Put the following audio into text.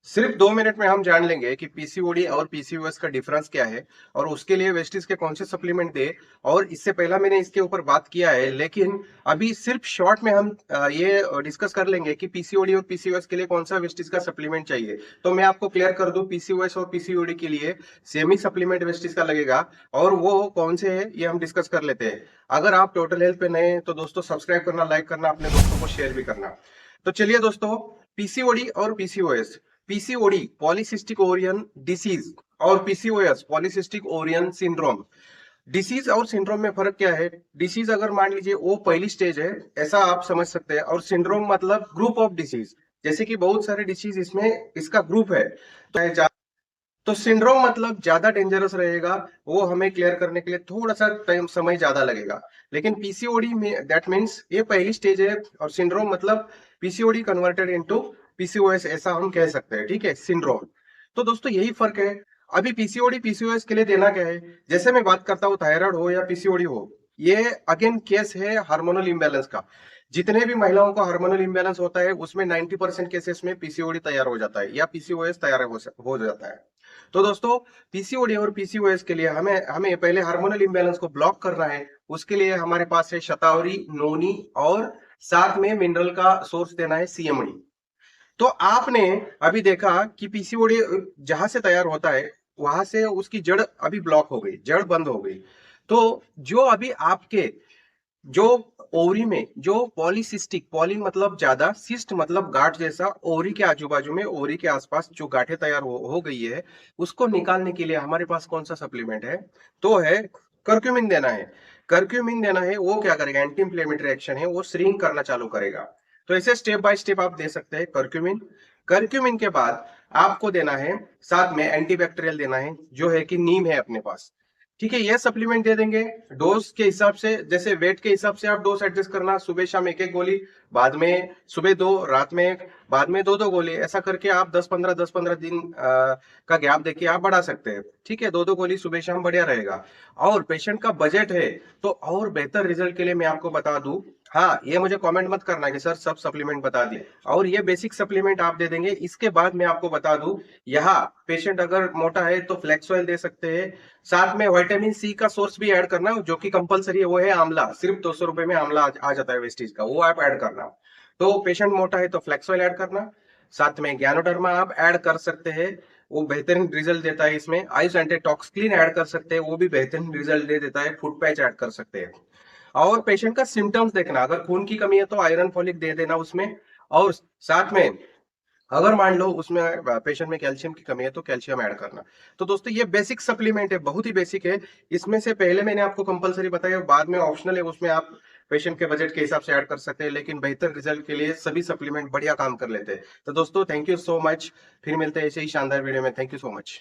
सिर्फ 2 मिनट में हम जान लेंगे कि पीसीओडी और पीसीओएस का डिफरेंस क्या है और उसके लिए वेस्टीज के कौन से सप्लीमेंट दे। और इससे पहला मैंने इसके ऊपर बात किया है, लेकिन अभी सिर्फ शॉर्ट में हम ये डिस्कस कर लेंगे कि पीसीओडी और पीसीओएस के लिए कौन सा वेस्टीज का सप्लीमेंट चाहिए। तो मैं आपको क्लियर कर दूं, पीसीओएस और पीसीओडी के लिए सेम ही सप्लीमेंट वेस्टीज का लगेगा और वो कौन से है ये हम डिस्कस कर लेते हैं। अगर आप टोटल हेल्थ पे नए हैं तो दोस्तों सब्सक्राइब करना, लाइक करना, अपने दोस्तों को शेयर भी करना। तो चलिए दोस्तों, पीसीओडी और PCOS. PCOD polycystic ovarian disease और PCOS polycystic ovarian syndrome. Disease और सिंड्रोम में फर्क क्या है? डिसीज अगर मान लीजिए वो पहली स्टेज है, ऐसा आप समझ सकते हैं, और सिंड्रोम मतलब ग्रुप ऑफ डिसीज, जैसे कि बहुत सारे डिसीज इसमें इसका ग्रुप है। तो सिंड्रोम मतलब ज्यादा डेंजरस रहेगा, वो हमें क्लियर करने के लिए थोड़ा सा टाइम समय ज्यादा लगेगा। लेकिन पीसीओडी में दैट मीन्स ये पहली स्टेज है, और सिंड्रोम मतलब पीसीओडी कन्वर्टेड इनटू पीसीओएस, ऐसा हम कह सकते हैं। ठीक है, सिंड्रोम। तो दोस्तों यही फर्क है। अभी पीसीओडी पीसीओएस के लिए देना क्या है? जैसे मैं बात करता हूँ, थायराइड हो या पीसीओडी हो, ये अगेन केस है हार्मोनल इम्बैलेंस का। जितने भी महिलाओं का हार्मोनल इम्बैलेंस होता है उसमें 90% केसेस में पीसीओडी तैयार हो जाता है या पीसीओएस तैयार हो जाता है। तो दोस्तों, पीसीओडी और पीसीओएस के लिए हमें हमें पहले हार्मोनल इम्बैलेंस को ब्लॉक करना है। उसके लिए हमारे पास है शतावरी, नोनी और साथ में मिनरल का सोर्स देना है सीएमडी। तो आपने अभी देखा कि पीसीओडी जहां से तैयार होता है वहां से उसकी जड़ अभी ब्लॉक हो गई, जड़ बंद हो गई। तो जो अभी आपके जो ओवरी में जो पॉलीसिस्टिक, पॉली मतलब ज्यादा, सिस्ट मतलब गांठ जैसा, ओवरी के आजू बाजू में, ओवरी के आसपास जो गांठें तैयार हो गई है, उसको निकालने के लिए हमारे पास कौन सा सप्लीमेंट है? तो है कर्क्यूमिन देना है। कर्क्यूमिन देना है, वो क्या करेगा? एंटी इंफ्लेमेटरी एक्शन है, वो श्रिंक करना चालू करेगा। तो ऐसे स्टेप बाय स्टेप आप दे सकते हैं कर्क्यूमिन। कर्क्यूमिन के बाद आपको देना है साथ में एंटीबैक्टीरियल देना है, जो है कि नीम है अपने पास। ठीक है, यह सप्लीमेंट दे देंगे। डोज के हिसाब से, जैसे वेट के हिसाब से आप डोज एडजस्ट करना, सुबह शाम एक एक गोली, बाद में सुबह दो, रात में एक, बाद में दो दो गोली, ऐसा करके आप 10-15 दिन का गैप देके आप बढ़ा सकते हैं। ठीक है, दो दो गोली सुबह शाम बढ़िया रहेगा। और पेशेंट का बजट है तो और बेहतर रिजल्ट के लिए मैं आपको बता दूं, हाँ, ये मुझे कमेंट मत करना कि सर सब सप्लीमेंट बता दिए, और ये बेसिक सप्लीमेंट आप दे देंगे। इसके बाद मैं आपको बता दूं, यहाँ पेशेंट अगर मोटा है तो फ्लेक्स ऑयल दे सकते हैं। साथ में विटामिन सी का सोर्स भी ऐड करना, जो कि कंपलसरी है, वो है आंवला। सिर्फ 200 रुपए में आंवला आ जाता है वेस्टीज का, वो आप ऐड करना। तो पेशेंट मोटा है तो फ्लेक्स ऑयल ऐड करना। साथ में ज्ञानोडर्मा आप ऐड कर सकते हैं, वो बेहतरीन रिजल्ट देता है। इसमें आइस एंटीटॉक्सिन ऐड कर सकते हैं, वो भी बेहतरीन रिजल्ट दे देता है। फुट पैच ऐड कर सकते हैं। और पेशेंट का सिम्टम्स देखना, अगर खून की कमी है तो आयरन फॉलिक दे देना उसमें। और साथ में अगर मान लो उसमें पेशेंट में कैल्शियम की कमी है तो कैल्शियम ऐड करना। तो दोस्तों ये बेसिक सप्लीमेंट है, बहुत ही बेसिक है। इसमें से पहले मैंने आपको कंपलसरी बताया, बाद में ऑप्शनल है, उसमें आप पेशेंट के बजट के हिसाब से ऐड कर सकते हैं, लेकिन बेहतर रिजल्ट के लिए सभी सप्लीमेंट बढ़िया काम कर लेते हैं। तो दोस्तों थैंक यू सो मच, फिर मिलते हैं ऐसे ही शानदार वीडियो में। Thank you so much.